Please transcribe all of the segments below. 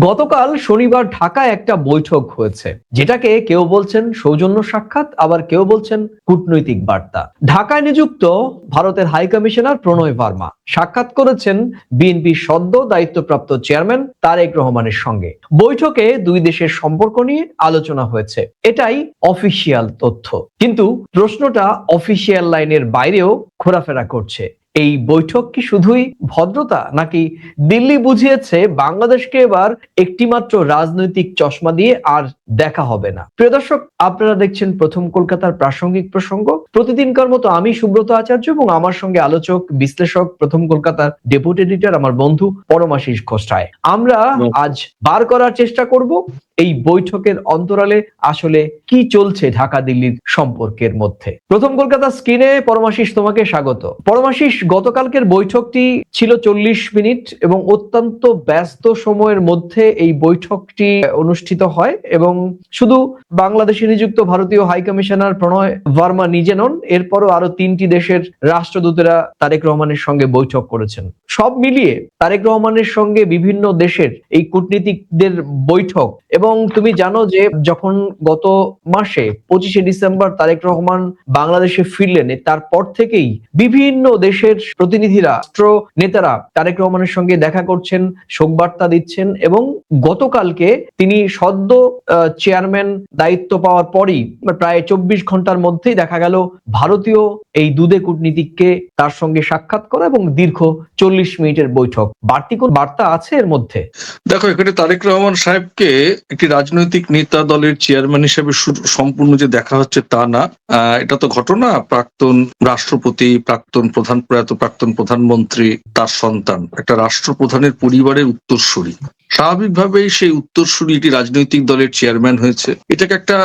গতকাল শনিবার ঢাকায় একটা বৈঠক হয়েছে, যেটাকে কেউ বলছেন সৌজন্য সাক্ষাৎ, আবার কেউ বলছেন কূটনৈতিক বার্তা। ঢাকায় নিযুক্ত ভারতের হাই কমিশনার প্রণয় ভার্মা সাক্ষাৎ করেছেন বিএনপির সদ্য দায়িত্বপ্রাপ্ত চেয়ারম্যান তারেক রহমানের সঙ্গে। বৈঠকে দুই দেশের সম্পর্ক নিয়ে আলোচনা হয়েছে, এটাই অফিসিয়াল তথ্য। কিন্তু প্রশ্নটা অফিসিয়াল লাইনের বাইরেও ঘোরাফেরা করছে। এই বৈঠক কি শুধুই ভদ্রতা, নাকি দিল্লি বুঝিয়েছে বাংলাদেশকে এবার একটিমাত্র রাজনৈতিক চশমা দিয়ে আর দেখা হবে না? প্রিয় দর্শক, আপনারা দেখছেন প্রথম কলকাতার প্রাসঙ্গিক প্রসঙ্গ। প্রতিদিনকার মতো আমি সুব্রত আচার্য এবং আমার সঙ্গে আলোচক, বিশ্লেষক, প্রথম কলকাতার ডেপুটি এডিটর আমার বন্ধু পরমাশিস ঘোষ রায়। আমরা আজ বার করার চেষ্টা করব এই বৈঠকের অন্তরালে আসলে কি চলছে ঢাকা দিল্লির সম্পর্কের মধ্যে। প্রথম কলকাতা স্ক্রিনে পরমাশিস, তোমাকে স্বাগত। পরমাশিস, গতকালকের বৈঠকটি ছিল 40 মিনিট এবং অত্যন্ত ব্যস্ত সময়ের মধ্যে এই বৈঠকটি অনুষ্ঠিত হয় এবং শুধু বাংলাদেশে নিযুক্ত ভারতীয় হাই কমিশনার প্রণয় ভার্মা নিজে নন, এরপরও আরো 3টি দেশের রাষ্ট্রদূতেরা তারেক রহমানের সঙ্গে বৈঠক করেছেন। সব মিলিয়ে তারেক রহমানের সঙ্গে বিভিন্ন দেশের এই কূটনীতিকদের বৈঠক। এবং তুমি জানো যে যখন গত মাসে 25শে ডিসেম্বর তারেক রহমান বাংলাদেশে ফিরলেন, তারপর থেকেই বিভিন্ন দেশের প্রতিনিধিরা, রাষ্ট্র নেতারা তারেক রহমানের সঙ্গে দেখা করছেন, শোকবার্তা দিচ্ছেন এবং গতকালকে তিনি সদ্য চেয়ারম্যান দায়িত্ব পাওয়ার পরই প্রায় 24 ঘন্টার মধ্যেই দেখা গেল ভারতীয় এই দুদে কূটনীতিককে তার সঙ্গে সাক্ষাৎ করা এবং দীর্ঘ 40 মিনিটের বৈঠক। বাড়তি কোন বার্তা আছে এর মধ্যে? দেখো, এখানে তারেক রহমান সাহেবকে একটি রাজনৈতিক নেতা দলের চেয়ারম্যান হিসেবে সম্পূর্ণ যে দেখা হচ্ছে তা না। এটা তো ঘটনা, প্রাক্তন রাষ্ট্রপতি, প্রয়াত প্রাক্তন প্রধানমন্ত্রী, তার সন্তান একটা রাষ্ট্রপ্রধানের পরিবারের উত্তরসূরি। স্বাভাবিকভাবেই সেই উত্তরসূরি একটি রাজনৈতিক দলের চেয়ারম্যান হয়েছে, এটাকে একটা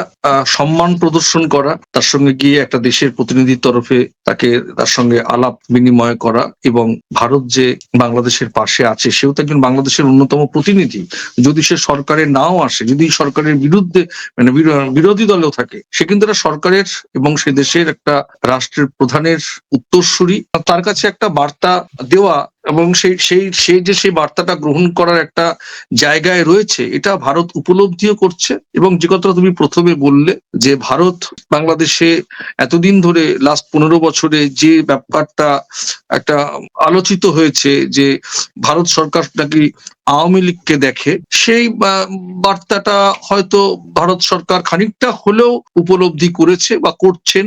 সম্মান প্রদর্শন করা, তার সঙ্গে গিয়ে একটা দেশের প্রতিনিধির তরফে তার সঙ্গে আলাপ বিনিময় করা এবং ভারত যে বাংলাদেশের পাশে আছে, সেও তো একজন বাংলাদেশের অন্যতম প্রতিনিধি। যদি সে সরকারে নাও আসে, যদি সরকারের বিরুদ্ধে মানে বিরোধী দলেও থাকে, সে কিন্তু একটা সরকারের এবং সে দেশের একটা রাষ্ট্রের প্রধানের উত্তরসূরি। তার কাছে একটা বার্তা দেওয়া এবং সেই বার্তাটা গ্রহণ করার একটা জায়গায় রয়েছে, এটা ভারত উপলব্ধিও করছে। এবং যে কথাটা তুমি প্রথমে বললে যে ভারত বাংলাদেশে এতদিন ধরে লাস্ট 15 বছরে যে ব্যাপারটা একটা আলোচিত হয়েছে যে ভারত সরকার নাকি আওয়ামী লীগকে দেখে, সেই বার্তাটা হয়তো ভারত সরকার খানিকটা হলেও উপলব্ধি করেছে বা করছেন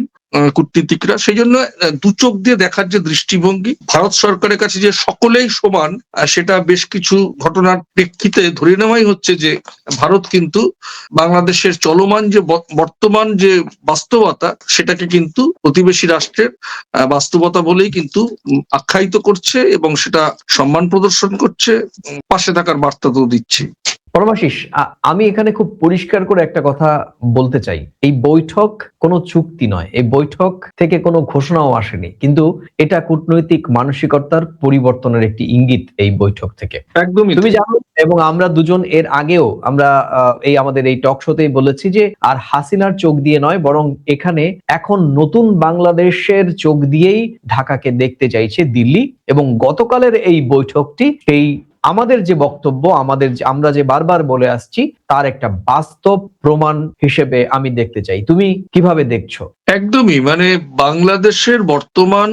কূটনীতিকরা। সেই জন্য দু চোখ দিয়ে দেখার যে দৃষ্টিভঙ্গি ভারত সরকারের কাছে যে সকলেই সমান, সেটা বেশ কিছু ঘটনার প্রেক্ষিতে ধরে নেওয়াই হচ্ছে যে ভারত কিন্তু বাংলাদেশের চলমান যে বর্তমান যে বাস্তবতা, সেটাকে কিন্তু প্রতিবেশী রাষ্ট্রের বাস্তবতা বলেই কিন্তু আখ্যায়িত করছে এবং সেটা সম্মান প্রদর্শন করছে, পাশে থাকার বার্তা তো দিচ্ছে। পরমাশিস, আমি এখানে খুব পরিষ্কার করে একটা কথা বলতে চাই। এই বৈঠক কোনো চুক্তি নয়, এই বৈঠক থেকে কোনো ঘোষণাও আসেনি, কিন্তু এটা কূটনৈতিক মানসিকতার পরিবর্তনের একটি ইঙ্গিত এই বৈঠক থেকে। একদমই তুমি জানো এবং আমরা দুজন এর আগেও আমরা আমাদের এই টক শোতেই বলেছি যে আর হাসিনার চোখ দিয়ে নয়, বরং এখানে এখন নতুন বাংলাদেশের চোখ দিয়েই ঢাকাকে দেখতে চাইছে দিল্লি। এবং গতকালের এই বৈঠকটি সেই আমাদের যে বক্তব্য, আমরা যে বারবার বলে আসছি, তার একটা বাস্তব প্রমাণ হিসেবে আমি দেখতে চাই। তুমি কিভাবে দেখছো? একদমই, মানে বাংলাদেশের বর্তমান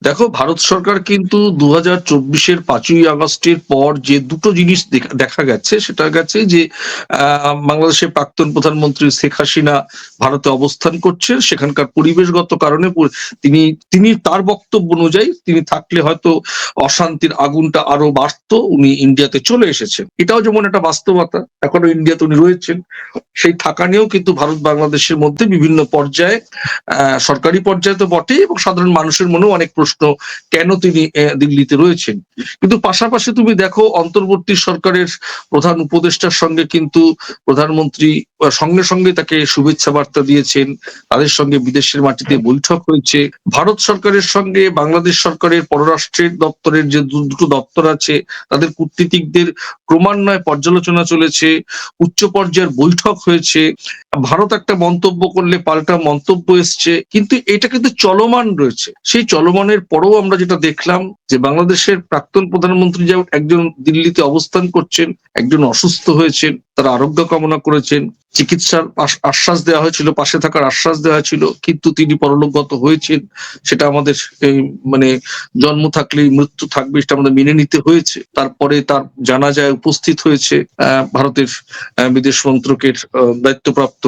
দেখো, ভারত সরকার কিন্তু 2024-এর 5ই আগস্টের পর যে দুটো জিনিস দেখা গেছে, সেটা গেছে যে বাংলাদেশের প্রাক্তন প্রধানমন্ত্রী শেখ হাসিনা ভারতে অবস্থান করছেন, সেখানকার পরিবেশগত কারণে তিনি তার বক্তব্য অনুযায়ী তিনি থাকলে হয়তো অশান্তির আগুনটা আরো বাড়তো, উনি ইন্ডিয়াতে চলে এসেছেন। এটাও যেমন একটা বাস্তবতা, এখনো ইন্ডিয়াতে উনি রয়েছেন। সেই থাকা নিয়েও কিন্তু ভারত বাংলাদেশের মধ্যে বিভিন্ন পর্যায়ে, সরকারি পর্যায়ে তো বটেই এবং সাধারণ মানুষের মনেও অনেক প্রশ্ন, কেন তিনি দিল্লিতে রয়েছেন। কিন্তু পাশাপাশি তুমি দেখো, অন্তর্বর্তী সরকারের প্রধান উপদেষ্টার সঙ্গে কিন্তু প্রধানমন্ত্রী সঙ্গে সঙ্গে তাকে শুভেচ্ছা বার্তা দিয়েছেন, তাদের সঙ্গে বিদেশের মাটিতে বৈঠক হয়েছে। ভারত সরকারের সঙ্গে বাংলাদেশ সরকারের পররাষ্ট্রের দপ্তরের যে দুটো দপ্তর আছে, তাদের কূটনীতিকদের ক্রমান্বয়ে পর্যালোচনা চলেছে, উচ্চ পর্যায়ের বৈঠক হয়েছে, ভারত একটা মন্তব্য করলে পাল্টা মন্তব্য এসছে, কিন্তু এটা কিন্তু চলমান রয়েছে। সেই চলমানের পরেও আমরা যেটা দেখলাম যে বাংলাদেশের প্রাক্তন প্রধানমন্ত্রী যেমন একজন দিল্লিতে অবস্থান করছেন, একজন অসুস্থ হয়েছেন, তারা আরোগ্য কামনা করেছেন, চিকিৎসার আশ্বাস দেওয়া হয়েছিল, পাশে থাকার আশ্বাস দেওয়া হয়েছিল, কিন্তু তিনি পরলোকগত হয়েছেন। সেটা আমাদের মানে জন্ম থাকলেই মৃত্যু থাকবে, সেটা আমাদের মেনে নিতে হয়েছে। তারপরে তার জানাজায় উপস্থিত হয়েছে ভারতের বিদেশ মন্ত্রকের দায়িত্বপ্রাপ্ত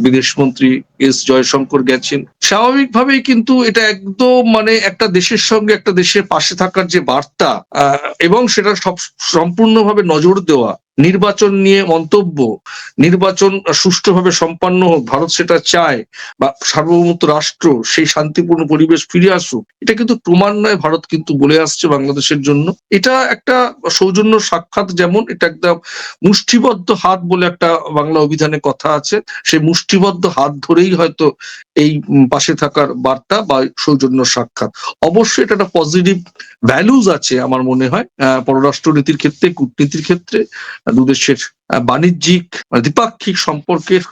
বিদেশমন্ত্রী এস জয়শঙ্কর গেছেন। স্বাভাবিকভাবেই কিন্তু এটা একদম মানে একটা দেশের সঙ্গে একটা দেশের পাশে থাকার যে বার্তা, এবং সেটা সম্পূর্ণভাবে নজর দেওয়া, নির্বাচন নিয়ে মন্তব্য, নির্বাচন সুষ্ঠুভাবে সম্পন্ন হোক, ভারত সেটা চায়, বা সার্বভৌমত্ব রাষ্ট্র সেই শান্তিপূর্ণ পরিবেশ ফিরে আসুক, এটা কিন্তু ক্রমান্বয়ে ভারত কিন্তু বলে আসছে বাংলাদেশের জন্য। এটা একটা সৌজন্য সাক্ষাৎ, যেমন এটা একটা মুষ্টিবদ্ধ হাত বলে একটা বাংলা অভিধানে কথা আছে, সেই মুষ্টিবদ্ধ হাত ধরেই হয়তো এই পাশে থাকার বার্তা বা সৌজন্য সাক্ষাৎ। অবশ্যই এটা একটা পজিটিভ ভ্যালুজ আছে আমার মনে হয় পররাষ্ট্র নীতির ক্ষেত্রে, কূটনীতির ক্ষেত্রে, দুদেশের বাণিজ্যিক দ্বিপাক্ষিক সম্পর্কের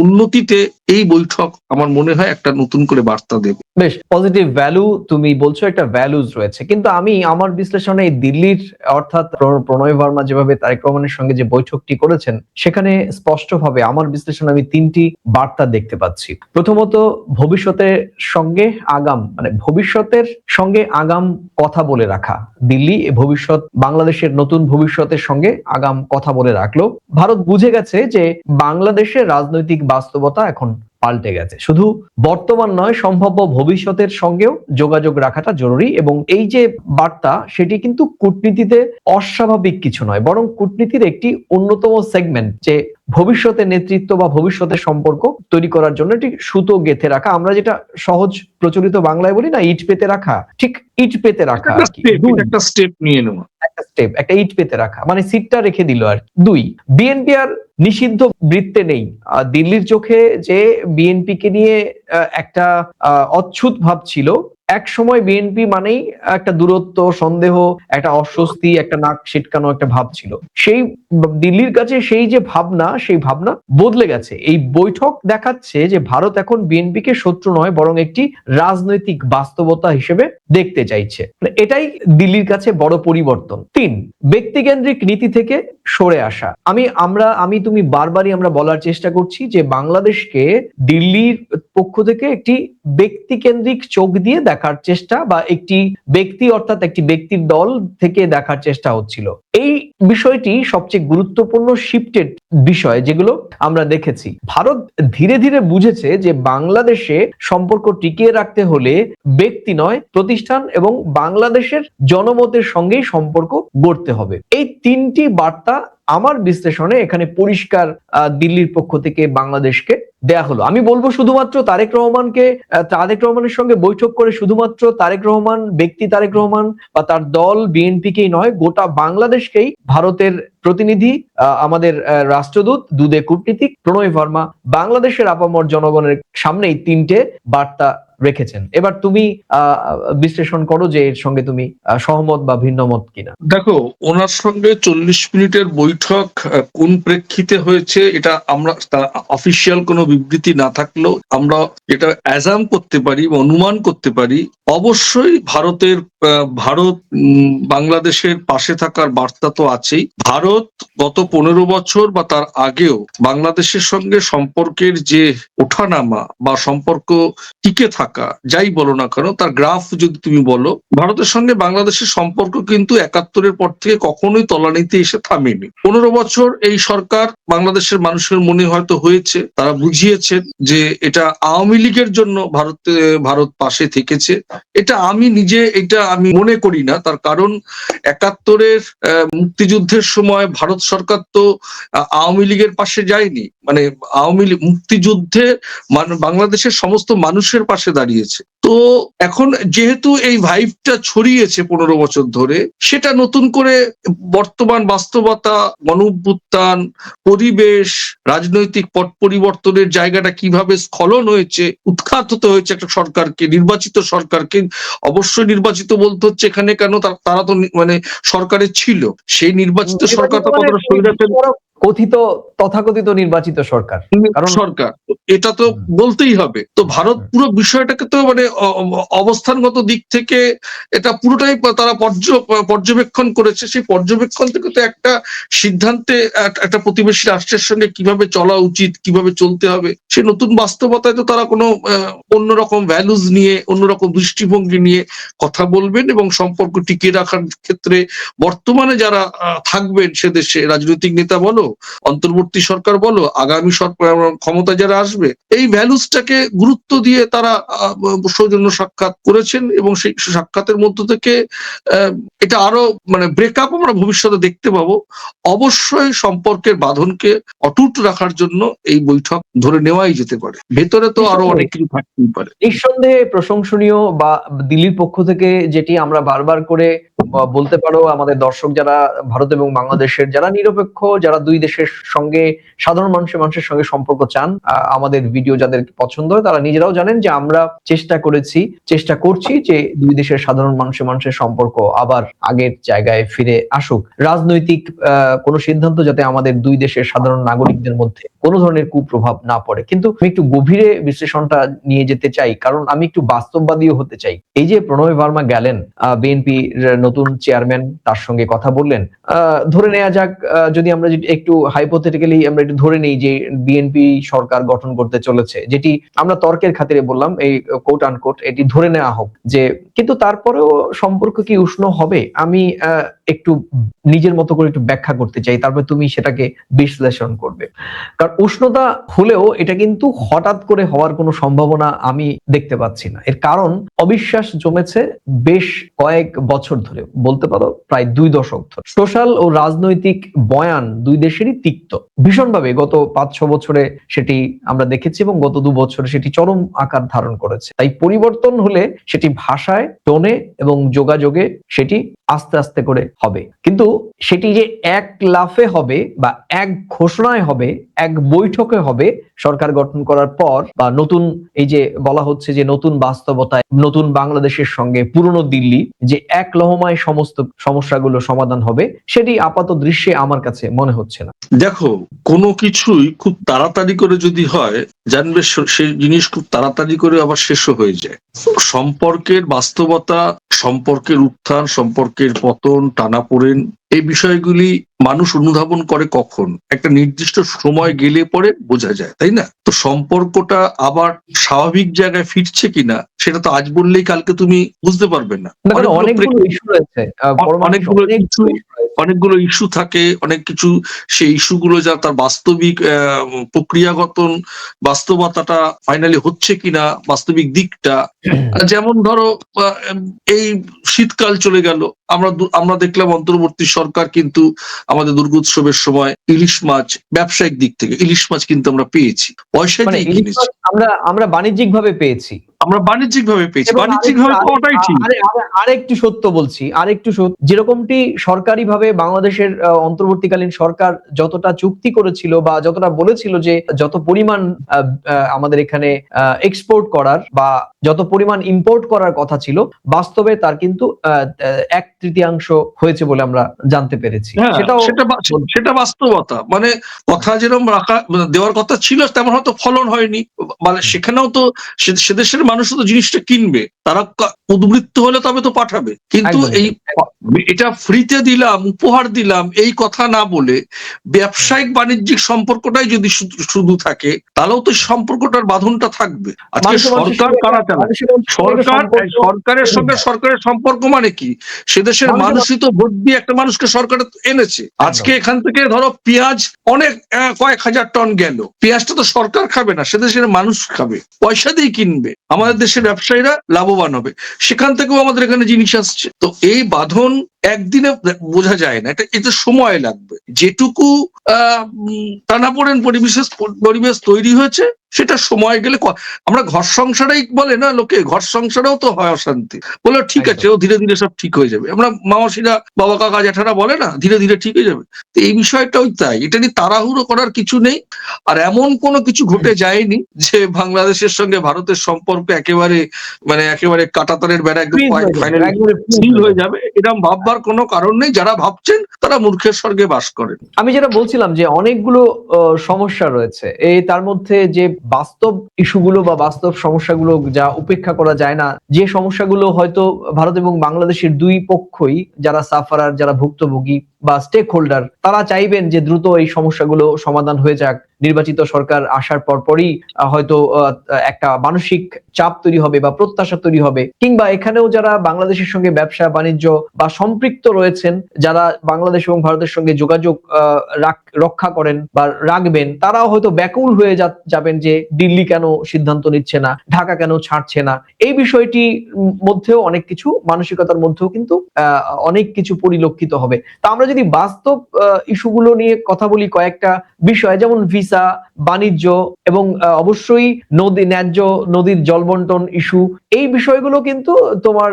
উন্নতিতে এই বৈঠক আমার মনে হয় একটা নতুন করে বার্তা দেবে। বেশ পজিটিভ ভ্যালু তুমি বলছো, একটা ভ্যালুজ রয়েছে, কিন্তু আমি আমার বিশ্লেষণে এই দিল্লির অর্থাৎ প্রণয় ভার্মা যেভাবে তারেক রহমানের সঙ্গে যে বৈঠকটি করেছেন, সেখানে স্পষ্টভাবে আমার বিশ্লেষণে আমি তিনটি বার্তা দেখতে পাচ্ছি। প্রথমত, ভবিষ্যতের সঙ্গে আগাম ভবিষ্যতের সঙ্গে আগাম কথা বলে রাখা। দিল্লি ভবিষ্যৎ, বাংলাদেশের নতুন ভবিষ্যতের সঙ্গে আগাম কথা বলে রাখলো। ভারত বুঝে গেছে যে বাংলাদেশের রাজনৈতিক বাস্তবতা এখন পাল্টে গেছে, শুধু বর্তমান নয়, সম্ভাব্য ভবিষ্যতের সঙ্গেও যোগাযোগ রাখাটা জরুরি। এবং এই যে বার্তা, সেটি কিন্তু কূটনীতিতে অস্বাভাবিক কিছু নয়, বরং কূটনীতির একটি অন্যতম সেগমেন্ট, যে ভবিষ্যতের নেতৃত্ব বা ভবিষ্যতের সম্পর্ক তৈরি করার জন্য একটি সুতো গেঁথে রাখা। আমরা যেটা সহজ প্রচলিত বাংলায় বলি না, ইট পেতে রাখা, ঠিক ইট পেতে রাখা আর কি। একটা স্টেপ নিয়ে নেওয়া, একটা ইট পেতে রাখা, মানে সিটটা রেখে দিল আর। দুই, বিএনপি আর নিষিদ্ধ বৃত্তে নেই। দিল্লির চোখে যে বিএনপি কে নিয়ে একটা অচ্ছুত ভাব ছিল, এক সময় বিএনপি মানেই একটা দূরত্ব, সন্দেহ, একটা অস্বস্তি, একটা নাক ছিটকানো একটা ভাব ছিল। সেই দিল্লির কাছে সেই যে ভাবনা, সেই ভাবনা বদলে গেছে। এই বৈঠক দেখাচ্ছে যে ভারত এখন বিএনপি কে শত্রু নয়, বরং একটি রাজনৈতিক বাস্তবতা হিসেবে দেখতে চাইছে। এটাই দিল্লির কাছে বড় পরিবর্তন। তিন, ব্যক্তিকেন্দ্রিক নীতি থেকে সরে আসা। আমি তুমি বারবারই আমরা বলার চেষ্টা করছি যে বাংলাদেশকে দিল্লির পক্ষ থেকে একটি ব্যক্তিকেন্দ্রিক চোখ দিয়ে দেখার চেষ্টা, বা একটি ব্যক্তি অর্থাৎ একটি ব্যক্তির দল থেকে দেখার চেষ্টা হচ্ছিল। এই বিষয়টি সবচেয়ে গুরুত্বপূর্ণ শিফটেড বিষয় যেগুলো আমরা দেখেছি। ভারত ধীরে ধীরে বুঝেছে যে বাংলাদেশে সম্পর্ক টিকিয়ে রাখতে হলে ব্যক্তি নয়, প্রতিষ্ঠান এবং বাংলাদেশের জনমতের সঙ্গেই সম্পর্ক গড়তে হবে। এই তিনটি বার্তা আমার বিশ্লেষণে এখানে পরিষ্কার দিল্লির পক্ষ থেকে বাংলাদেশকে দেয়া হলো। আমি বলবো শুধুমাত্র তারেক রহমানের সঙ্গে বৈঠক করে শুধুমাত্র তারেক রহমান ব্যক্তি, তারেক রহমান বা তার দল বিএনপিকেই নয়, গোটা বাংলাদেশকেই ভারতের প্রতিনিধি, আমাদের রাষ্ট্রদূত, দুদে কূটনীতিক প্রণয় ভার্মা বাংলাদেশের আপামর জনগণের সামনেই তিনটে বার্তা রেখেছেন। এবার তুমি বিশ্লেষণ করো যে এর সঙ্গে তুমি সহমত বা ভিন্নমত কিনা। দেখো, ওনার সঙ্গে 40 মিনিটের বৈঠক কোন প্রেক্ষিতে হয়েছে, এটা আমরা অফিসিয়াল কোনো বিবৃতি না থাকলেও আমরা এটা অ্যাজাম করতে পারি বা অনুমান করতে পারি। অবশ্যই ভারত বাংলাদেশের পাশে থাকার বার্তা তো আছেই। ভারত গত 15 বছর বা তার আগেও বাংলাদেশের সঙ্গে সম্পর্কের যে ওঠানামা বা সম্পর্ক টিকে থাকা, যাই বলো না কেন, তার গ্রাফ যদি তুমি বলো, ভারতের সঙ্গে বাংলাদেশের সম্পর্ক কিন্তু 71-এর পর থেকে কখনোই তলানিতে এসে থামেনি। 15 বছর এই সরকার বাংলাদেশের মানুষের মনে হয়তো হয়েছে, তারা বুঝিয়েছেন যে এটা আওয়ামী লীগের জন্য ভারত পাশে থেকেছে। এটা আমি মনে করি না। তার কারণ 71-এর মুক্তিযুদ্ধের সময় ভারত সরকার তো আওয়ামী লীগের পাশে যায়নি। মানে আওয়ামী লীগ মুক্তিযুদ্ধে বাংলাদেশের সমস্ত মানুষের পাশে দাঁড়িয়েছে। তো এখন যেহেতু এই ভাইবটা ছড়িয়েছে 15 বছর ধরে, সেটা নতুন করে বর্তমান বাস্তবতা, গণঅভ্যুত্থান, পরিবেশ, রাজনৈতিক পট পরিবর্তনের জায়গাটা কিভাবে স্খলন হয়েছে, উৎখাত হতে হয়েছে একটা সরকারকে, নির্বাচিত সরকারকে। অবশ্যই নির্বাচিত বলতে হচ্ছে এখানে, কেন তারা তো মানে সরকারে ছিল, সেই নির্বাচিত সরকার তো কতটা কথিত তথাকথিত নির্বাচিত সরকার, কারণ সরকার, এটা তো বলতেই হবে। তো ভারত পুরো বিষয়টাকে তো মানে অবস্থানগত দিক থেকে এটা পুরোটাই তারা পর্যবেক্ষণ করেছে। সেই পর্যবেক্ষণ থেকে তো একটা সিদ্ধান্তে একটা প্রতিবেশী রাষ্ট্রের সঙ্গে কিভাবে চলা উচিত, কিভাবে চলতে হবে, সে নতুন বাস্তবতায় তো তারা কোনো অন্যরকম ভ্যালুজ নিয়ে, অন্যরকম দৃষ্টিভঙ্গি নিয়ে কথা বলবেন এবং সম্পর্ক টিকিয়ে রাখার ক্ষেত্রে বর্তমানে যারা থাকবেন সে দেশে, রাজনৈতিক নেতা বলো, অন্তর্বর্তী সরকার বলো, আগামী সরকার ক্ষমতা যারা আসবে, এই ভ্যালুসটাকে গুরুত্ব দিয়ে তারা সৌজন্য সাক্ষাৎ করেছেন এবং সেই সাক্ষাতের মধ্য থেকে এটা আরো মানে ব্রেকআপ আমরা ভবিষ্যতে দেখতে পাবো। অবশ্যই সম্পর্কের বাঁধনকে অটুট রাখার জন্য এই বৈঠক ধরে নেওয়াই যেতে পারে। ভেতরে তো আরো অনেক কিছু থাকতেই পারে। নিঃসন্দেহে প্রশংসনীয়, বা দিল্লির পক্ষ থেকে যেটি আমরা বারবার করে বলতে পারো, আমাদের দর্শক যারা ভারত এবং বাংলাদেশের যারা নিরপেক্ষ, যারা দুই দেশের সঙ্গে সাধারণ মানুষের সঙ্গে সম্পর্ক চান, আমাদের ভিডিও যাদের পছন্দ হয় তারা নিজেরাও জানেন যে আমরা চেষ্টা করছি যে দুই দেশের সাধারণ মানুষের সম্পর্ক আবার আগের জায়গায় ফিরে আসুক। রাজনৈতিক কোনো সিদ্ধান্ত যাতে আমাদের দুই দেশের সাধারণ নাগরিকদের মধ্যে কোনো ধরনের কুপ্রভাব না পড়ে। কিন্তু আমি একটু গভীরে বিশ্লেষণটা নিয়ে যেতে চাই, কারণ আমি একটু বাস্তববাদীও হতে চাই। এই যে প্রণয় ভার্মা গেলেন, বিএনপি নতুন চেয়ারম্যান, তার সঙ্গে কথা বললেন, ধরে নেওয়া যাক, যদি আমরা একটু হাইপোথেটিক্যালি আমরা একটু ধরে নেই যে বিএনপি সরকার গঠন করতে চলেছে, যেটি আমরা তর্কের খাতিরে বললাম, এই কোট আনকোট এটি ধরে নেওয়া হোক যে, কিন্তু তারপরেও সম্পর্ক কি উষ্ণ হবে? আমি একটু নিজের মতো করে একটু ব্যাখ্যা করতে চাই, তারপর তুমি সেটাকে বিশ্লেষণ করবে। কারণ উষ্ণতা হলেও এটা কিন্তু হঠাৎ করে হওয়ার কোনো সম্ভাবনা আমি দেখতে পাচ্ছি না। এর কারণ অবিশ্বাস জমেছে বেশ কয়েক বছর ধরে, বলতে পারো প্রায় 2 দশক ধরে। সোশ্যাল ও রাজনৈতিক বয়ান দুই দেশেরই তিক্ত ভীষণভাবে। গত 5-6 বছরে সেটি আমরা দেখেছি এবং গত 2 বছরে সেটি চরম আকার ধারণ করেছে। তাই পরিবর্তন হলে সেটি ভাষায়, টোনে এবং যোগাযোগে সেটি আস্তে আস্তে করে হবে, কিন্তু সেটি যে এক লাফে হবে বা এক ঘোষণায় হবে, এক বৈঠকে হবে সরকার গঠন করার পর, বা নতুন এই যে বলা হচ্ছে যে নতুন বাস্তবতায় নতুন বাংলাদেশের সঙ্গে পুরনো দিল্লি যে এক লহমায় সমস্ত সমস্যাগুলো সমাধান হবে, সেটি আপাত দৃশ্যে আমার কাছে মনে হচ্ছে না। দেখো, কোনো কিছুই খুব তাড়াতাড়ি করে যদি হয়, জানবে সেই জিনিস খুব তাড়াতাড়ি করে আবার শেষও হয়ে যায়। সম্পর্কের বাস্তবতা, সম্পর্কের উত্থান, সম্পর্কের পতন, টানাপোড়েন, এই বিষয়গুলি মানুষ অনুধাবন করে কখন? একটা নির্দিষ্ট সময় গেলে পরে বোঝা যায়, তাই না? তো সম্পর্কটা আবার স্বাভাবিক জায়গায় ফিরছে কিনা সেটা তো আজ বললেই কালকে তুমি বুঝতে পারবে না। অনেকগুলো ইস্যু থাকে, অনেক কিছু, সেই ইস্যুগুলো যা তার বাস্তবিক প্রক্রিয়াগত বাস্তবতাটা ফাইনালি হচ্ছে কিনা, বাস্তবিক দিকটা, যেমন ধরো এই শীতকাল চলে গেল, আমরা দেখলাম অন্তর্বর্তী সরকার কিন্তু আমাদের দুর্গোৎসবের সময় ইলিশ মাছ, ব্যবসায়িক দিক থেকে ইলিশ মাছ কিন্তু আমরা পেয়েছি, পয়সা দিয়ে কিনেছি, আমরা বাণিজ্যিক ভাবে পেয়েছি, পাওয়াটাই ঠিক। আরেকটু সত্য বলছি, যেরকমটি সরকারিভাবে বাংলাদেশের অন্তর্বর্তীকালীন সরকার যতটা চুক্তি করেছিল বা যতটা বলেছিল যে যত পরিমাণ আমাদের এখানে এক্সপোর্ট করার বা যত পরিমাণ ইম্পোর্ট করার কথা ছিল, বাস্তবে তার কিন্তু 1/3 হয়েছে বলে আমরা জানতে পেরেছি। সেটা বাস্তবতা, মানে কথা যেরকম দেওয়ার কথা ছিল তেমন হয়তো ফলন হয়নি, মানে সেখানেও তো সে দেশের মানুষ তো জিনিসটা কিনবে, তারা উদ্বৃত্ত হলে তবে তো পাঠাবে, কিন্তু এটা ফ্রিতে দিলাম, উপহার দিলাম, এই কথা না বলে ব্যবসায়িক বাণিজ্যিক সম্পর্কটাই যদি শুধু থাকে, তাহলেও তো সম্পর্কটার বাঁধনটা থাকবে। আজকে সরকার কারা চালায়? সরকারের সঙ্গে সরকারের সম্পর্ক মানে কি? সে দেশের মানুষই তো ভোট দিয়ে একটা মানুষকে সরকার এনেছে। আজকে এখান থেকে ধরো পেঁয়াজ অনেক কয়েক হাজার টন গেল, পেঁয়াজটা তো সরকার খাবে না, সে দেশের মানুষ খাবে, পয়সা দিয়ে কিনবে, আমাদের দেশের ব্যবসায়ীরা লাভবান হবে, সেখান থেকেও আমাদের এখানে জিনিস আসছে। তো এই বাঁধন একদিনে বোঝা যায় না, এটা সময় লাগবে। যেটুকু টানাপোড়েন পরিবেশ তৈরি হয়েছে সেটা সময় গেলে, আমরা ঘর সংসারেই বলে না লোকে, ঘর সংসারেও তো হয় অশান্তি, বলে ঠিক আছে ও ধীরে ধীরে সব ঠিক হয়ে যাবে, আমরা মামাসিরা, বাবা কাকা জ্যাঠারা বলে না ধীরে ধীরে ঠিক হয়ে যাবে। তো এই বিষয়টাও তাই, এটা নিয়ে তাড়াহুড়ো করার কিছু নেই। আর এমন কোনো কিছু ঘটে যায়নি যে বাংলাদেশের সঙ্গে ভারতের সম্পর্ক একেবারে কাঁটাতারের বেড়া একদম ফাইনালি সিল হয়ে যাবে, এরকম ভাববার ভাবার কোনো কারণ নেই, যারা ভাবছেন তারা মূর্খের স্বর্গে বাস করেন। আমি যেটা বলছিলাম যে অনেকগুলো সমস্যা রয়েছে, তার মধ্যে যে বাস্তব ইস্যুগুলো বা বাস্তব সমস্যাগুলো যা উপেক্ষা করা যায় না, যে সমস্যাগুলো হয়তো ভারত এবং বাংলাদেশের দুই পক্ষই, যারা সাফারার, যারা ভুক্তভোগী বা স্টেক হোল্ডার, তারা চাইবেন যে দ্রুত এই সমস্যাগুলো সমাধান হয়ে যাক। নির্বাচিত সরকার আসার পরপরই হয়তো একটা মানসিক চাপ তৈরি হবে বা প্রত্যাশা তৈরি হবে, কিংবা এখানেও যারা বাংলাদেশের সঙ্গে ব্যবসা বাণিজ্য বা সম্পৃক্ত রয়েছেন, যারা বাংলাদেশ এবং ভারতের সঙ্গে যোগাযোগ রক্ষা করেন বা রাখবেন, তারাও হয়তো ব্যাকুল হয়ে যাবেন যে দিল্লি কেন সিদ্ধান্ত নিচ্ছে না, ঢাকা কেন ছাড়ছে না। এই বিষয়টি মধ্যেও অনেক কিছু, মানসিকতার মধ্যেও কিন্তু অনেক কিছু পরিলক্ষিত হবে। তা আমরা যদি বাস্তব ইস্যুগুলো নিয়ে কথা বলি, কয়েকটা বিষয় যেমন ভিসা, বাণিজ্য এবং অবশ্যই ন্যায্য নদীর জলবন্টন ইস্যু, এই বিষয়গুলো কিন্তু তোমার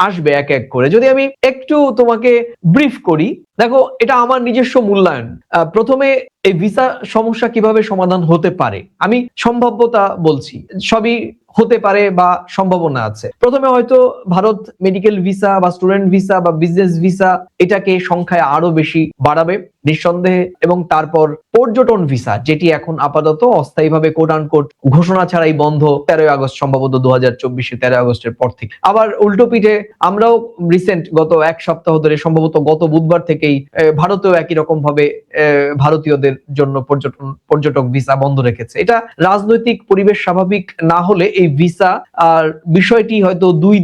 আসবে এক এক করে। যদি আমি একটু তোমাকে ব্রিফ করি, দেখো এটা আমার নিজস্ব মূল্যায়ন। প্রথমে এই ভিসা সমস্যা কিভাবে সমাধান হতে পারে, আমি সম্ভাব্যতা বলছি, সবই হতে পারে বা সম্ভাবনা আছে। প্রথমে হয়তো ভারত মেডিকেল ভিসা বা স্টুডেন্ট ভিসা বা বিজনেস ভিসা এটাকে সংখ্যায় আরো বেশি বাড়াবে নিঃসন্দেহে, এবং তারপর পর্যটন ভিসা, যেটি এখন আপাতত অস্থায়ীভাবে কোট আনকোট ঘোষণা ছাড়াই বন্ধ 13 আগস্ট, সম্ভবত 2024 13 আগস্টের পর থেকে। আবার উল্টো পিঠে আমরাও রিসেন্ট গত এক সপ্তাহ ধরে, সম্ভবত গত বুধবার থেকেই ভারতেও একই রকম ভাবে ভারতীয়দের জন্য পর্যটক ভিসা বন্ধ রেখেছে। এটা রাজনৈতিক পরিবেশ স্বাভাবিক না হলে এই ভিসা আর বিষয়টি হয়তো দুই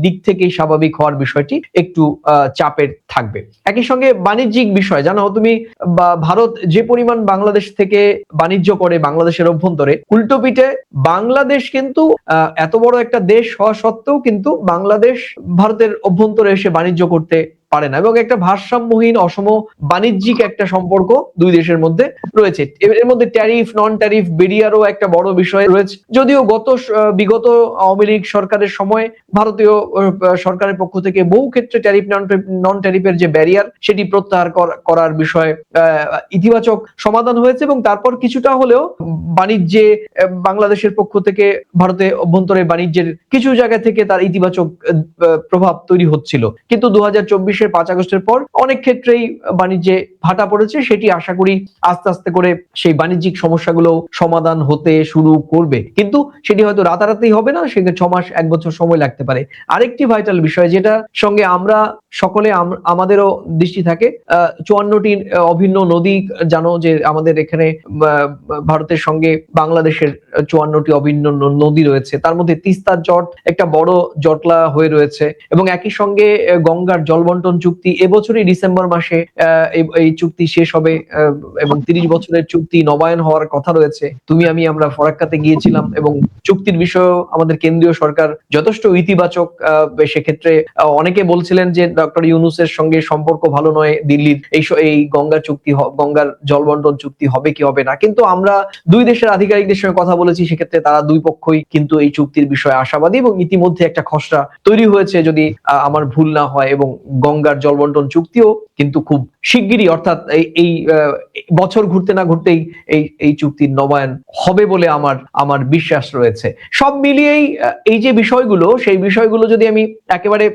দিক থেকেই স্বাভাবিক হওয়ার বিষয়টি একটু চাপের থাকবে। একই সঙ্গে বাণিজ্যিক বিষয়, জানো তুমি ভারত যে পরিমাণ বাংলাদেশ থেকে বাণিজ্য করে বাংলাদেশের অভ্যন্তরে, উল্টো পিঠে বাংলাদেশ কিন্তু এত বড় একটা দেশ হওয়া সত্ত্বেও কিন্তু বাংলাদেশ ভারতের অভ্যন্তরে এসে বাণিজ্য করতে পারে না, এবং একটা ভারসাম্যহীন অসম বাণিজ্যিক একটা সম্পর্ক দুই দেশের মধ্যে রয়েছে। এর মধ্যে ট্যারিফ নন ট্যারিফ বেরিয়ারও একটা বড় বিষয় রয়েছে। যদিও বিগত আওয়ামী লীগ সরকারের সময় ভারতীয় সরকারের পক্ষ থেকে বহু ক্ষেত্রে ট্যারিফ নন ট্যারিফের যে ব্যারিয়ার সেটি প্রত্যাহার করার বিষয়ে ইতিবাচক সমাধান হয়েছে, এবং তারপর কিছুটা হলেও বাণিজ্যে বাংলাদেশের পক্ষ থেকে ভারতে অভ্যন্তরে বাণিজ্যের কিছু জায়গা থেকে তার ইতিবাচক প্রভাব তৈরি হচ্ছিল। কিন্তু 2024 5 আগস্টের পর অনেক ক্ষেত্রেই বাণিজ্যে ভাটা পড়েছে। সেটি আশা করি আস্তে আস্তে করে সেই বাণিজ্যিক সমস্যাগুলো সমাধান হতে শুরু করবে, কিন্তু সেটি হয়তো রাতারাতি হবে না, সেখানে 6 মাস 1 বছর সময় লাগতে পারে। আরেকটি ভাইটাল বিষয় যেটা সঙ্গে আমরা সকলে আমাদেরও দৃষ্টি থাকে, 54টি অভিন্ন নদী, জানো যে আমাদের এখানে ভারতের সঙ্গে বাংলাদেশের 54টি অভিন্ন নদী রয়েছে, তার মধ্যে তিস্তার জট একটা বড় জটলা হয়ে রয়েছে, এবং একই সঙ্গে গঙ্গার জলবন্টন চুক্তি এবছরই ডিসেম্বর মাসে এই চুক্তি শেষ হবে, এবং 30 বছরের চুক্তি নবায়ন হওয়ার কথা রয়েছে। আমরা ফরাক্কাতে গিয়েছিলাম, এবং চুক্তির বিষয়ে আমাদের কেন্দ্রীয় সরকার যথেষ্ট ইতিবাচক। সেক্ষেত্রে অনেকে বলছিলেন যে ডক্টর ইউনূসের সঙ্গে সম্পর্ক ভালো নয় দিল্লির, এই গঙ্গার জলবন্টন চুক্তি হবে কি হবে না, কিন্তু আমরা দুই দেশের আধিকারিকদের সঙ্গে কথা বলেছি, সেক্ষেত্রে তারা দুই পক্ষই কিন্তু এই চুক্তির বিষয়ে আশাবাদী, এবং ইতিমধ্যে একটা খসড়া তৈরি হয়েছে যদি আমার ভুল না হয়, এবং গঙ্গার জলবন্টন চুক্তিও কিন্তু খুব শিগগিরই, অর্থাৎ এই বছর ঘুরতে না ঘুরতেই এই চুক্তির নবায়ন হবে বলে আমার বিশ্বাস রয়েছে। সব মিলিয়েই এই যে বিষয়গুলো, সেই বিষয়গুলো যদি আমি একেবারে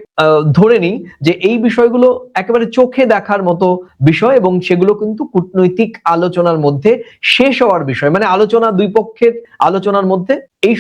ধরে নিই যে এই বিষয়গুলো একেবারে চোখে দেখার মতো বিষয়, এবং সেগুলো কিন্তু কূটনৈতিক আলোচনার মধ্যে শেষ হওয়ার বিষয়, মানে আলোচনা, দুই পক্ষের আলোচনার মধ্যে এই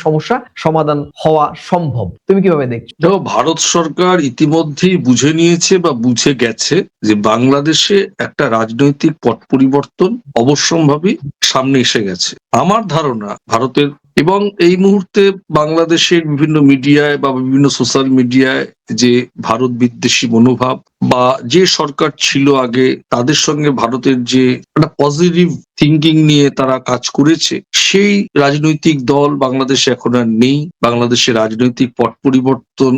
সমস্যা সমাধান হওয়া সম্ভব। তুমি কিভাবে দেখছো? দেখো, ভারত সরকার ইতিমধ্যেই বুঝে নিয়েছে বা বুঝে গেছে যে বাংলাদেশে একটা রাজনৈতিক পট পরিবর্তন অবশ্যম্ভাবী সামনে এসে গেছে। আমার ধারণা ভারতের, এবং এই মুহূর্তে বাংলাদেশের বিভিন্ন মিডিয়ায় বা বিভিন্ন সোশ্যাল মিডিয়ায় যে ভারত বিদ্বেষী মনোভাব, বা যে সরকার ছিল আগে তাদের সঙ্গে ভারতের যে একটা পজিটিভ থিঙ্কিং নিয়ে তারা কাজ করেছে, সেই রাজনৈতিক দল বাংলাদেশে এখন আর নেই। বাংলাদেশের রাজনৈতিক পট পরিবর্তন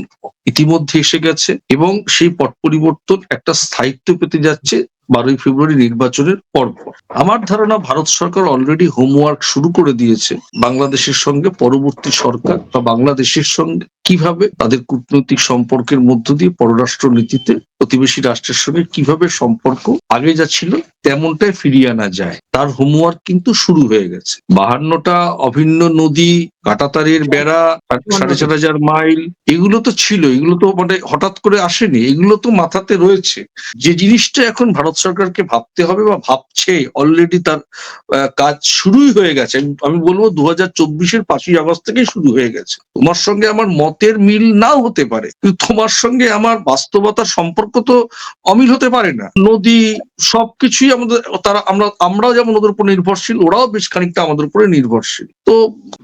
ইতিমধ্যে এসে গেছে, এবং সেই পট পরিবর্তন একটা স্থায়িত্ব পেতে যাচ্ছে 12ই ফেব্রুয়ারি নির্বাচনের পরপর। আমার ধারণা ভারত সরকার অলরেডি হোমওয়ার্ক শুরু করে দিয়েছে বাংলাদেশের সঙ্গে পরবর্তী সরকার বা বাংলাদেশের সঙ্গে কিভাবে তাদের কূটনৈতিক সম্পর্কের মধ্য দিয়ে পররাষ্ট্র নীতিতে প্রতিবেশী রাষ্ট্রের সঙ্গে কিভাবে সম্পর্ক আগে যা ছিল তেমনটাই ফিরিয়ে আনা যায়, তার হোমওয়ার্ক কিন্তু শুরু হয়ে গেছে। 52টা অভিন্ন নদী, কাঁটাতারের বেড়া, 4,500 মাইল, এগুলো তো ছিল, এগুলো তো মানে হঠাৎ করে আসেনি, এগুলো তো মাথাতে রয়েছে। যে জিনিসটা এখন ভারত সরকারকে ভাবতে হবে বা ভাবছে, অলরেডি তার কাজ শুরুই হয়ে গেছে। আমি বলবো 2024-এর 5ই আগস্ট থেকেই শুরু হয়ে গেছে। তোমার সঙ্গে আমার মতের মিল নাও হতে পারে, কিন্তু তোমার সঙ্গে আমার বাস্তবতার সম্পর্ক তো অমিল হতে পারে না। নদী সবকিছুই আমাদের, আমরাও যেমন ওদের উপর নির্ভরশীল, ওরাও বেশ খানিকটা আমাদের উপরে নির্ভরশীল। তো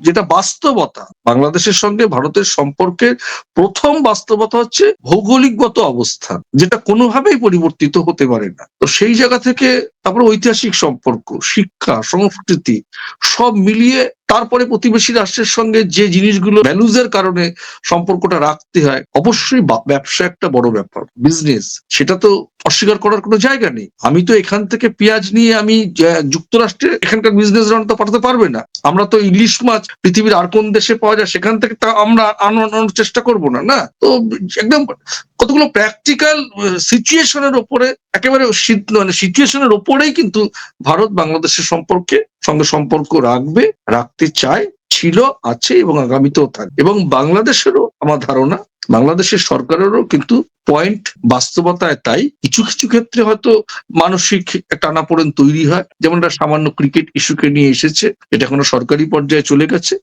যেটা বাস্তবতা, বাংলাদেশের সঙ্গে ভারতের সম্পর্কের প্রথম বাস্তবতা হচ্ছে ভৌগোলিকগত অবস্থান, যেটা কোনোভাবেই পরিবর্তিত হতে পারে না। তো সেই জায়গা থেকে তারপরে ঐতিহাসিক সম্পর্ক, শিক্ষা, সংস্কৃতি সব মিলিয়ে তারপরে প্রতিবেশী রাষ্ট্রের সঙ্গে যে জিনিসগুলো ভ্যালুজের কারণে সম্পর্কটা রাখতে হয়, অবশ্যই ব্যবসা একটা বড় ব্যাপার, বিজনেস, সেটা তো অস্বীকার করার কোনো জায়গা নেই। আমি তো এখান থেকে পেঁয়াজ নিয়ে আমি যুক্তরাষ্ট্রে এখানকার বিজনেস রান তো পাঠাতে পারবে না। আমরা তো ইলিশ মাছ পৃথিবীর আর কোন দেশে পাওয়া যায় সেখান থেকে তা আমরা আনানোর চেষ্টা করবো না। না, তো একদম কতগুলো প্র্যাকটিক্যাল সিচুয়েশনের ওপরে, একেবারে মানে সিচুয়েশনের ওপরেই কিন্তু ভারত বাংলাদেশের সঙ্গে সম্পর্ক রাখতে চায়, ছিল, আছে এবং আগামীতেও থাকবে। এবং বাংলাদেশেরও আমার ধারণা, বাংলাদেশের সরকারেরও কিন্তু পয়েন্ট বাস্তবতায় তাই। কিছু কিছু ক্ষেত্রে হয়তো মানসিক টানাপোড়েন তৈরি হয়, যেমন একটা সামান্য ক্রিকেট ইস্যুকে নিয়ে এসেছে, এটা এখনো সরকারি পর্যায়ে চলে গেছে,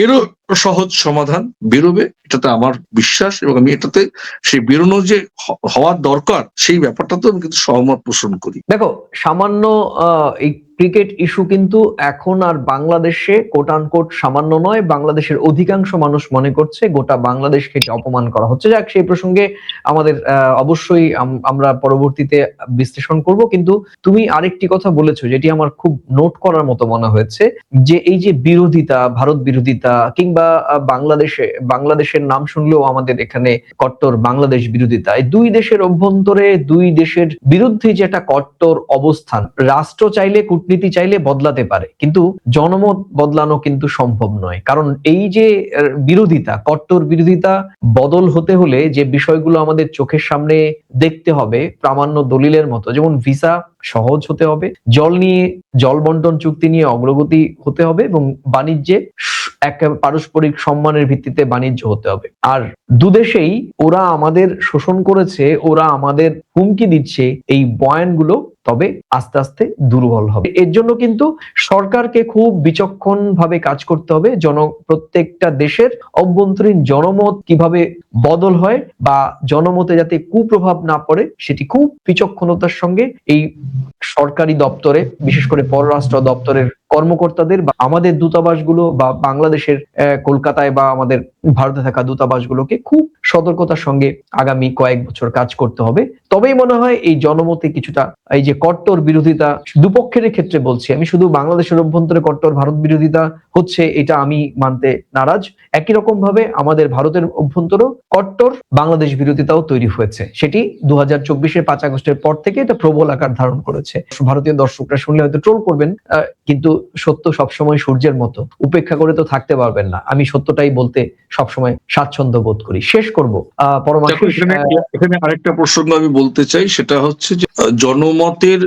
এরও সহজ সমাধান বেরোবে, এটাতে আমার বিশ্বাস। এবং আমি এটাতে সেই বেরোনো যে হওয়ার দরকার, সেই ব্যাপারটাতেও আমি কিন্তু সহমত পোষণ করি। দেখো, সামান্য এই ক্রিকেট ইস্যু কিন্তু এখন আর বাংলাদেশে কোট আনকোট সামান্য নয়, বাংলাদেশের অধিকাংশ মানুষ মনে করছে গোটা বাংলাদেশকে অপমান করা হচ্ছে। যাক, সেই প্রসঙ্গে আমাদের অবশ্যই আমরা পরবর্তীতে বিশ্লেষণ করব। কিন্তু তুমি আরেকটি কথা বলেছো যেটি আমার খুব নোট করার মতো মনে হয়েছে, যে এই যে বিরোধিতা, ভারত বিরোধিতা, কিংবা বাংলাদেশের নাম শুনলেও আমাদের এখানে কট্টর বাংলাদেশ বিরোধিতা, এই দুই দেশের অভ্যন্তরে দুই দেশের বিরুদ্ধে যে একটা কট্টর অবস্থান, রাষ্ট্র চাইলে, কূটনীতি চাইলে বদলাতে পারে, কিন্তু জনমত বদলানো কিন্তু সম্ভব নয়। কারণ এই যে বিরোধিতা, কট্টর বিরোধিতা বদল হতে হলে যে বিষয়গুলো আমাদের চোখের সামনে দেখতে হবে প্রামাণ্য দলিলের মতো, যেমন ভিসা সহজ হতে হবে, জল বন্টন চুক্তি নিয়ে অগ্রগতি হতে হবে, এবং বাণিজ্যে এক পারস্পরিক সম্মানের ভিত্তিতে বাণিজ্য হতে হবে। আর দুদেশেই ওরা আমাদের শোষণ করেছে, ওরা আমাদের হুমকি দিচ্ছে, এই বয়ানগুলো তবে আস্তে আস্তে দুর্বল হবে। এর জন্য কিন্তু সরকারকে খুব বিচক্ষণ ভাবে কাজ করতে হবে। প্রত্যেকটা দেশের অভ্যন্তরীণ জনমত কিভাবে বদল হয় বা জনমতে যাতে কুপ্রভাব না পড়ে, সেটি খুব বিচক্ষণতার সঙ্গে এই সরকারি দপ্তরে, বিশেষ করে পররাষ্ট্র দপ্তরের কর্মকর্তাদের বা আমাদের দূতাবাসগুলো বা বাংলাদেশের কলকাতায় বা আমাদের ভারতে থাকা দূতাবাসগুলোকে খুব সতর্কতার সঙ্গে আগামী কয়েক বছর কাজ করতে হবে। তবেই মনে হয় এই জনমতে কিছুটা, এই যে কট্টর বিরোধিতা দুপক্ষের ক্ষেত্রে বলছি, আমি শুধু বাংলাদেশের অভ্যন্তরে কট্টর ভারত বিরোধিতা হচ্ছে এটা আমি মানতে নারাজ, একই রকম ভাবে আমাদের ভারতের অভ্যন্তরেও কট্টর বাংলাদেশ বিরোধিতাও তৈরি হয়েছে। সেটি 2024-এর 5 আগস্টের পর থেকে এটা প্রবল আকার ধারণ করেছে। ভারতীয় দর্শকরা শুনলে হয়তো ট্রোল করবেন, কিন্তু সত্য সবসময় সূর্যের মতো, উপেক্ষা করে তো থাকতে পারবেন না। আমি সত্যটাই বলতে সবসময় স্বাচ্ছন্দ্য বোধ করি। শেষ করব এখানে আরেকটা প্রসঙ্গ আমি বলতে চাই, সেটা হচ্ছে যে জনমতের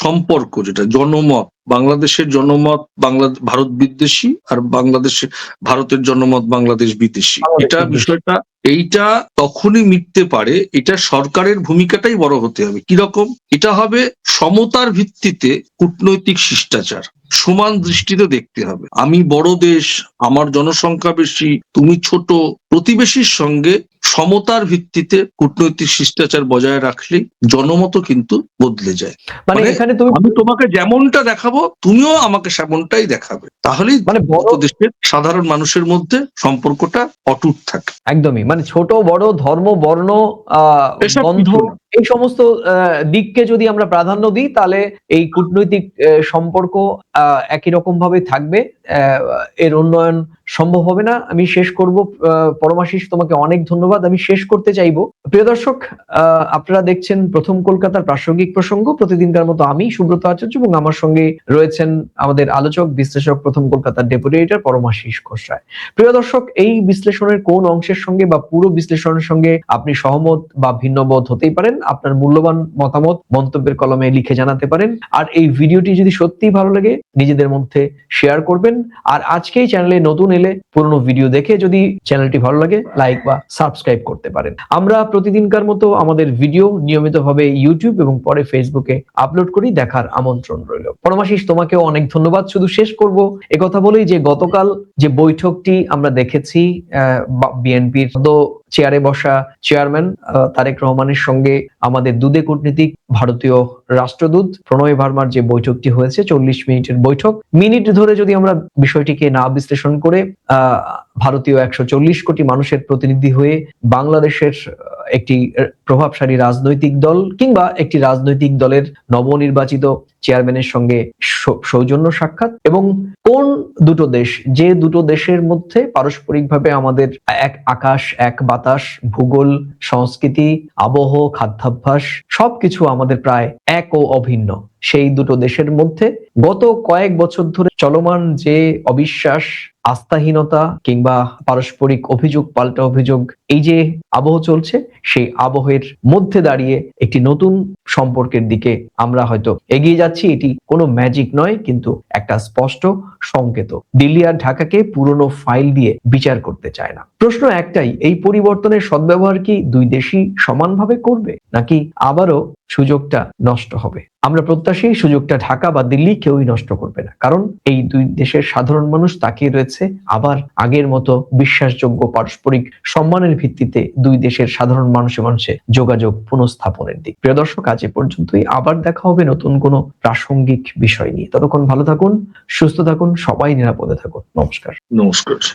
সম্পর্ক, যেটা জনমত, বাংলাদেশের জনমত ভারত বিদ্বেষী, আর ভারতের জনমত বাংলাদেশ বিদ্বেষী, এইটা তখনই মিটতে পারে, এটা সরকারের ভূমিকাটাই বড় হতে হবে। কিরকম? এটা হবে সমতার ভিত্তিতে কূটনৈতিক শিষ্টাচার, সমান দৃষ্টিতে দেখতে হবে। আমি বড় দেশ, আমার জনসংখ্যা বেশি, তুমি ছোট, প্রতিবেশীর সঙ্গে সমতার ভিত্তিতে কূটনৈতিক শিষ্টাচার বজায় রাখলে জনমত কিন্তু বদলে যায়। মানে এখানে আমি তোমাকে যেমনটা দেখাবো, তুমিও আমাকে সেমনটাই দেখাবে, তাহলেই দেশের সাধারণ মানুষের মধ্যে সম্পর্কটা অটুট থাকে। একদমই, মানে ছোট বড় ধর্ম বর্ণ বন্ধ এই সমস্ত দিককে যদি আমরা প্রাধান্য দিই তাহলে এই কূটনৈতিক সম্পর্ক একই রকম ভাবে থাকবে, এর উন্নয়ন সম্ভব হবে না। আমি শেষ করব, পরমাশিস তোমাকে অনেক ধন্যবাদ। আমি শেষ করতে চাইবো, প্রিয় দর্শক, আপনারা দেখছেন প্রথম কলকাতার প্রাসঙ্গিক প্রসঙ্গ। প্রতিদিনকার মতো আমি সুব্রত আচার্য এবং আমার সঙ্গে রয়েছেন আমাদের আলোচক বিশ্লেষক প্রথম কলকাতার ডেপুটি এডিটর পরমাশিস ঘোষ রায়। প্রিয় দর্শক, এই বিশ্লেষণের কোন অংশের সঙ্গে বা পুরো বিশ্লেষণের সঙ্গে আপনি সহমত বা ভিন্নমত হতেই পারেন, আপনার মূল্যবান মতামত মন্তব্যের কলমে লিখে জানাতে পারেন। আর এই ভিডিওটি যদি সত্যিই ভালো লাগে নিজেদের মধ্যে শেয়ার করবেন। আর আজকেই চ্যানেলে নতুন এলে পুরনো ভিডিও দেখে যদি চ্যানেলটি ভালো লাগে লাইক বা সাবস্ক্রাইব করতে পারেন। আমরা প্রতিদিনকার মতো আমাদের ভিডিও নিয়মিতভাবে ইউটিউব এবং পরে ফেসবুকে আপলোড করি, দেখার আমন্ত্রণ রইল। পরমাশিস তোমাকেও অনেক ধন্যবাদ। শুধু শেষ করব একথা বলেই যে গতকাল যে বৈঠকটি আমরা দেখেছি বিএনপির চেয়ারে বসা চেয়ারম্যান তারেক রহমানের সঙ্গে আমাদের দুদে কূটনীতিক ভারতীয় রাষ্ট্রদূত প্রণয় ভার্মার যে বৈঠকটি হয়েছে 40 মিনিটের বৈঠক, মিনিট ধরে যদি আমরা বিষয়টিকে না বিশ্লেষণ করে ভারতীয় 140 কোটি মানুষের প্রতিনিধি হয়ে বাংলাদেশের একটি প্রভাবশালী রাজনৈতিক দল কিংবা একটি রাজনৈতিক দলের নবনির্বাচিত চেয়ারম্যানের সঙ্গে সৌজন্য সাক্ষাৎ, এবং কোন দুটো দেশ, যে দুটো দেশের মধ্যে পারস্পরিকভাবে আমাদের এক আকাশ এক বাতাস, ভূগোল, সংস্কৃতি, আবহ, খাদ্যাভ্যাস সবকিছু আমাদের প্রায় এক ও অভিন্ন, সেই দুটো দেশের মধ্যে গত কয়েক বছর ধরে চলমান যে অবিশ্বাস, আস্থাহীনতা কিংবা পারস্পরিক অভিযোগ পাল্টা অভিযোগ, এই যে আবহ চলছে, সেই আবহের মধ্যে দাঁড়িয়ে একটি নতুন সম্পর্কের দিকে আমরা হয়তো এগিয়ে যাচ্ছি। এটি কোনো ম্যাজিক নয়, কিন্তু একটা স্পষ্ট সংকেত। দিল্লি আর ঢাকাকে পুরনো ফাইল দিয়ে বিচার করতে চায় না। প্রশ্ন একটাই, এই পরিবর্তনের সদ্ব্যবহার কি দুই দেশই সমানভাবে করবে, নাকি আবারও সুযোগটা নষ্ট হবে? আমরা প্রত্যাশী সুযোগটা ঢাকা বা দিল্লি কেউই নষ্ট করবে না, কারণ এই দুই দেশের সাধারণ মানুষ তাকিয়ে রয়েছে আবার আগের মতো বিশ্বাসযোগ্য পারস্পরিক সম্মানের ভিত্তিতে দুই দেশের সাধারণ মানুষে যোগাযোগ পুনঃস্থাপনের দিক। প্রিয় দর্শক, আজ এ পর্যন্তই। আবার দেখা হবে নতুন কোনো প্রাসঙ্গিক বিষয় নিয়ে। ততক্ষণ ভালো থাকুন, সুস্থ থাকুন, সবাই নিরাপদে থাকুন। নমস্কার। নমস্কার।